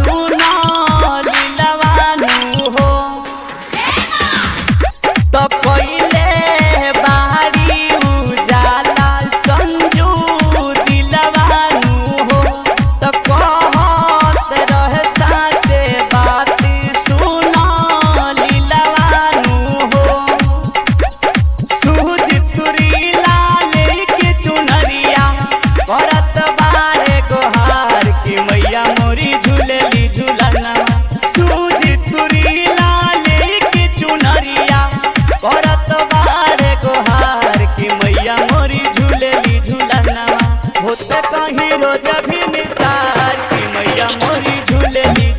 सुना लीलवानू हो तो पहले बारी उजाला संजू दिलवानू हो तो कहत रहे साचे बात सुना लीलवानू हो सूझ सुरीला लेके चुनरिया करत बारे गोहार की मैया मोरी झूलेली झूलना सूझ सुरीला लेके चुनरिया करत बारे गोहार की मैया मोरी झूलेली झूलना होते कहीं रोज भी निसार की मैया मोरी झूलेली